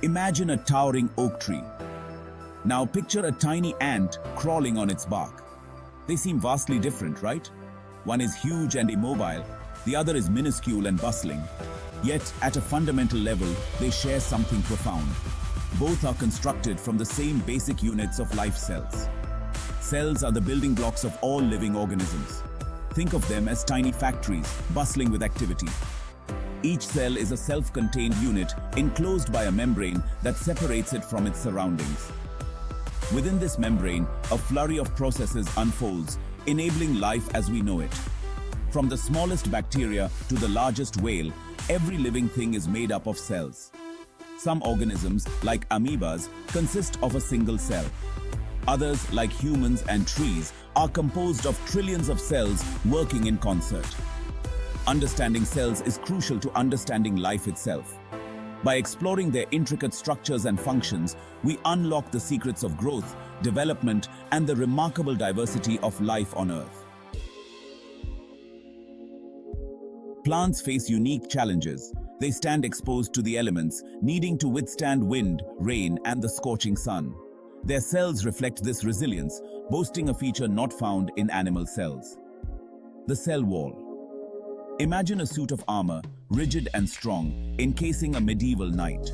Imagine a towering oak tree. Now picture a tiny ant crawling on its bark. They seem vastly different, right? One is huge and immobile, the other is minuscule and bustling. Yet, at a fundamental level, they share something profound. Both are constructed from the same basic units of life cells. Cells are the building blocks of all living organisms. Think of them as tiny factories, bustling with activity. Each cell is a self-contained unit enclosed by a membrane that separates it from its surroundings. Within this membrane, a flurry of processes unfolds, enabling life as we know it. From the smallest bacteria to the largest whale, every living thing is made up of cells. Some organisms, like amoebas, consist of a single cell. Others, like humans and trees, are composed of trillions of cells working in concert. Understanding cells is crucial to understanding life itself. By exploring their intricate structures and functions, we unlock the secrets of growth, development, and the remarkable diversity of life on Earth. Plants face unique challenges. They stand exposed to the elements, needing to withstand wind, rain, and the scorching sun. Their cells reflect this resilience, boasting a feature not found in animal cells. The cell wall. Imagine a suit of armor, rigid and strong, encasing a medieval knight.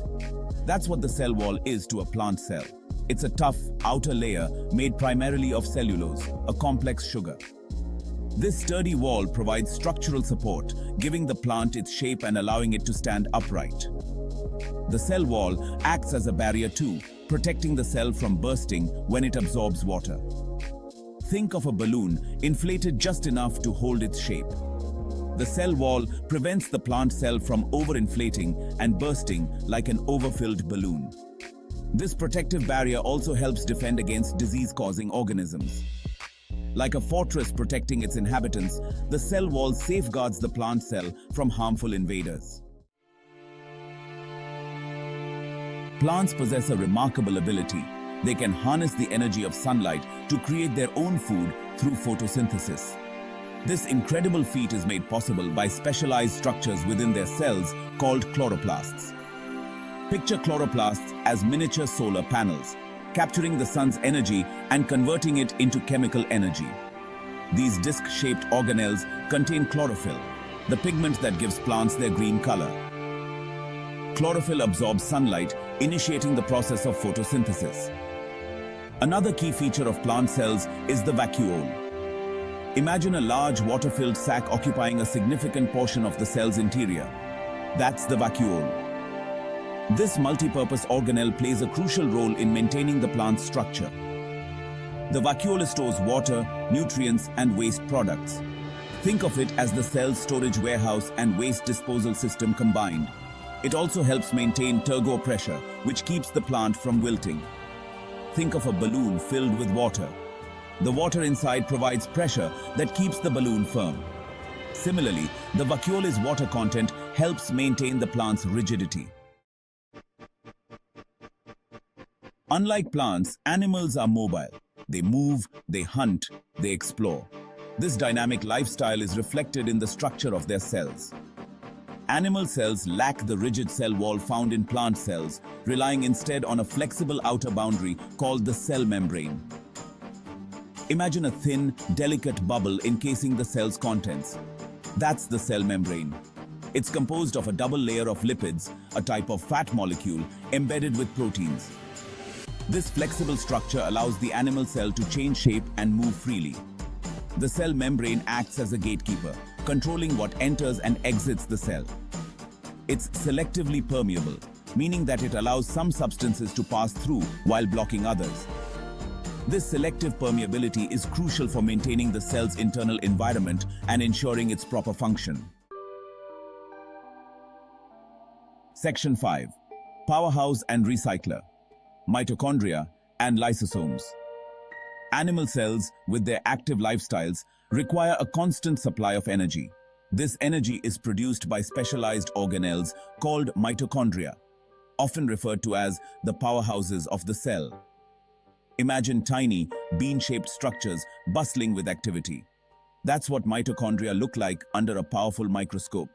That's what the cell wall is to a plant cell. It's a tough, outer layer made primarily of cellulose, a complex sugar. This sturdy wall provides structural support, giving the plant its shape and allowing it to stand upright. The cell wall acts as a barrier too, protecting the cell from bursting when it absorbs water. Think of a balloon inflated just enough to hold its shape. The cell wall prevents the plant cell from overinflating and bursting like an overfilled balloon. This protective barrier also helps defend against disease-causing organisms. Like a fortress protecting its inhabitants, the cell wall safeguards the plant cell from harmful invaders. Plants possess a remarkable ability. They can harness the energy of sunlight to create their own food through photosynthesis. This incredible feat is made possible by specialized structures within their cells called chloroplasts. Picture chloroplasts as miniature solar panels, capturing the sun's energy and converting it into chemical energy. These disc-shaped organelles contain chlorophyll, the pigment that gives plants their green color. Chlorophyll absorbs sunlight, initiating the process of photosynthesis. Another key feature of plant cells is the vacuole. Imagine a large water-filled sac occupying a significant portion of the cell's interior. That's the vacuole. This multi-purpose organelle plays a crucial role in maintaining the plant's structure. The vacuole stores water, nutrients, and waste products. Think of it as the cell's storage warehouse and waste disposal system combined. It also helps maintain turgor pressure, which keeps the plant from wilting. Think of a balloon filled with water. The water inside provides pressure that keeps the balloon firm. Similarly, the vacuole's water content helps maintain the plant's rigidity. Unlike plants, animals are mobile. They move, they hunt, they explore. This dynamic lifestyle is reflected in the structure of their cells. Animal cells lack the rigid cell wall found in plant cells, relying instead on a flexible outer boundary called the cell membrane. Imagine a thin, delicate bubble encasing the cell's contents. That's the cell membrane. It's composed of a double layer of lipids, a type of fat molecule, embedded with proteins. This flexible structure allows the animal cell to change shape and move freely. The cell membrane acts as a gatekeeper, controlling what enters and exits the cell. It's selectively permeable, meaning that it allows some substances to pass through while blocking others. This selective permeability is crucial for maintaining the cell's internal environment and ensuring its proper function. Section 5. Powerhouse and recycler. Mitochondria and lysosomes. Animal cells, with their active lifestyles, require a constant supply of energy. This energy is produced by specialized organelles called mitochondria, often referred to as the powerhouses of the cell. Imagine tiny, bean-shaped structures bustling with activity. That's what mitochondria look like under a powerful microscope.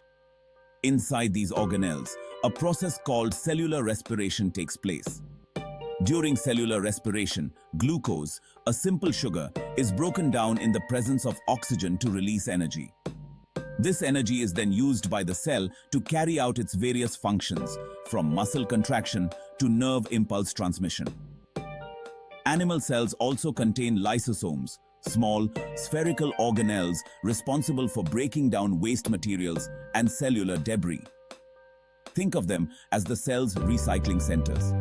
Inside these organelles, a process called cellular respiration takes place. During cellular respiration, glucose, a simple sugar, is broken down in the presence of oxygen to release energy. This energy is then used by the cell to carry out its various functions, from muscle contraction to nerve impulse transmission. Animal cells also contain lysosomes, small, spherical organelles responsible for breaking down waste materials and cellular debris. Think of them as the cell's recycling centers.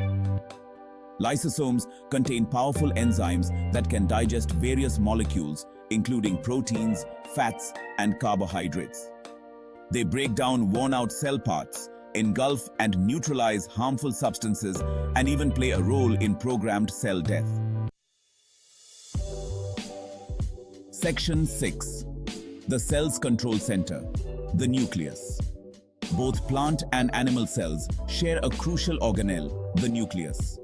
Lysosomes contain powerful enzymes that can digest various molecules, including proteins, fats, and carbohydrates. They break down worn-out cell parts, engulf and neutralize harmful substances, and even play a role in programmed cell death. Section 6. The cell's control center, the nucleus. Both plant and animal cells share a crucial organelle, the nucleus.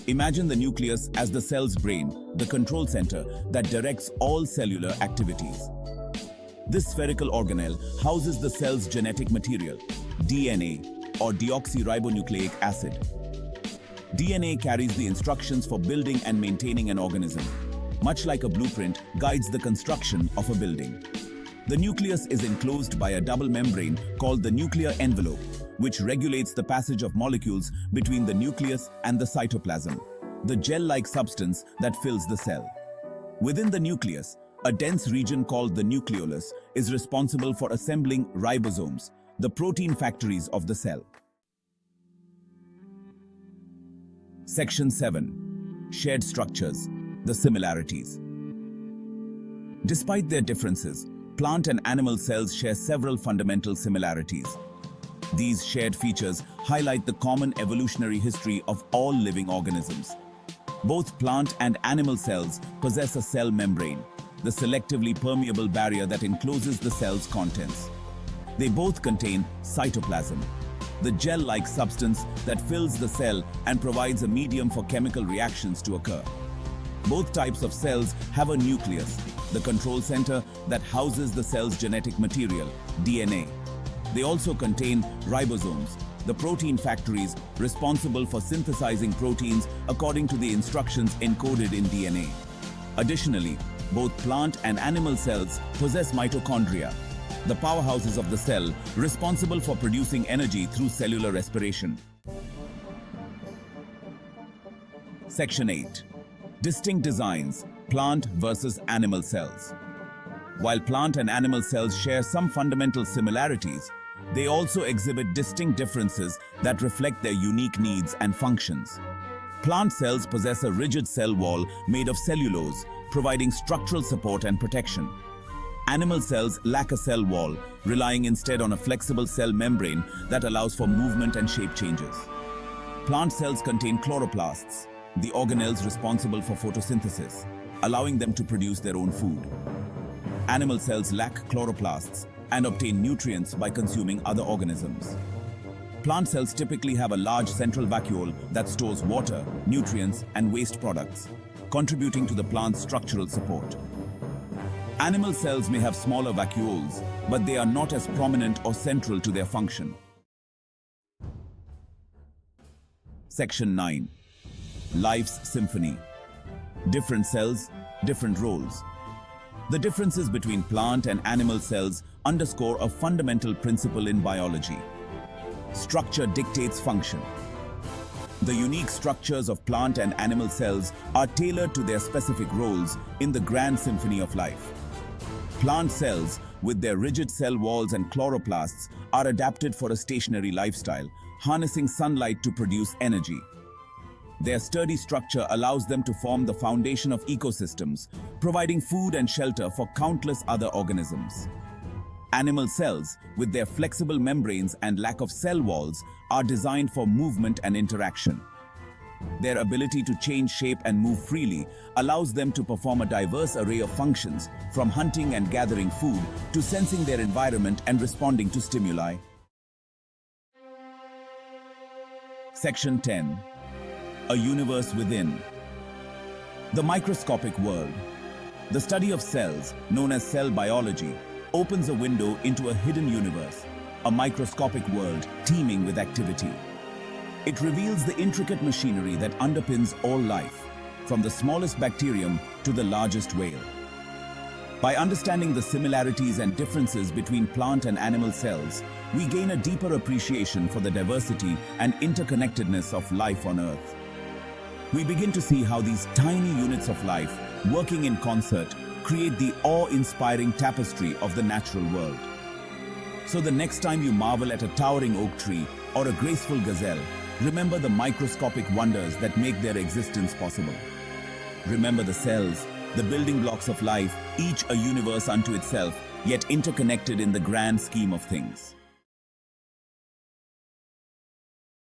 Imagine the nucleus as the cell's brain, the control center that directs all cellular activities. This spherical organelle houses the cell's genetic material, DNA, or deoxyribonucleic acid. DNA carries the instructions for building and maintaining an organism. Much like a blueprint guides the construction of a building. The nucleus is enclosed by a double membrane called the nuclear envelope, which regulates the passage of molecules between the nucleus and the cytoplasm, the gel-like substance that fills the cell. Within the nucleus, a dense region called the nucleolus is responsible for assembling ribosomes, the protein factories of the cell. Section 7. Shared structures, the similarities. Despite their differences, plant and animal cells share several fundamental similarities. These shared features highlight the common evolutionary history of all living organisms. Both plant and animal cells possess a cell membrane, the selectively permeable barrier that encloses the cell's contents. They both contain cytoplasm, the gel-like substance that fills the cell and provides a medium for chemical reactions to occur. Both types of cells have a nucleus, the control center that houses the cell's genetic material, DNA. They also contain ribosomes, the protein factories responsible for synthesizing proteins according to the instructions encoded in DNA. Additionally, both plant and animal cells possess mitochondria, the powerhouses of the cell responsible for producing energy through cellular respiration. Section 8. Distinct designs, plant versus animal cells. While plant and animal cells share some fundamental similarities, they also exhibit distinct differences that reflect their unique needs and functions. Plant cells possess a rigid cell wall made of cellulose, providing structural support and protection. Animal cells lack a cell wall, relying instead on a flexible cell membrane that allows for movement and shape changes. Plant cells contain chloroplasts, the organelles responsible for photosynthesis, allowing them to produce their own food. Animal cells lack chloroplasts and obtain nutrients by consuming other organisms. Plant cells typically have a large central vacuole that stores water, nutrients, and waste products, contributing to the plant's structural support. Animal cells may have smaller vacuoles, but they are not as prominent or central to their function. Section 9. Life's symphony. Different cells, different roles. The differences between plant and animal cells underscore a fundamental principle in biology. Structure dictates function. The unique structures of plant and animal cells are tailored to their specific roles in the grand symphony of life. Plant cells, with their rigid cell walls and chloroplasts, are adapted for a stationary lifestyle, harnessing sunlight to produce energy. Their sturdy structure allows them to form the foundation of ecosystems, providing food and shelter for countless other organisms. Animal cells, with their flexible membranes and lack of cell walls, are designed for movement and interaction. Their ability to change shape and move freely allows them to perform a diverse array of functions, from hunting and gathering food to sensing their environment and responding to stimuli. Section 10. A universe within. The microscopic world. The study of cells, known as cell biology, opens a window into a hidden universe. a microscopic world teeming with activity. It reveals the intricate machinery that underpins all life, from the smallest bacterium to the largest whale. By understanding the similarities and differences between plant and animal cells, we gain a deeper appreciation for the diversity and interconnectedness of life on Earth. We begin to see how these tiny units of life, working in concert, create the awe-inspiring tapestry of the natural world. So the next time you marvel at a towering oak tree or a graceful gazelle, remember the microscopic wonders that make their existence possible. Remember the cells, the building blocks of life, each a universe unto itself, yet interconnected in the grand scheme of things.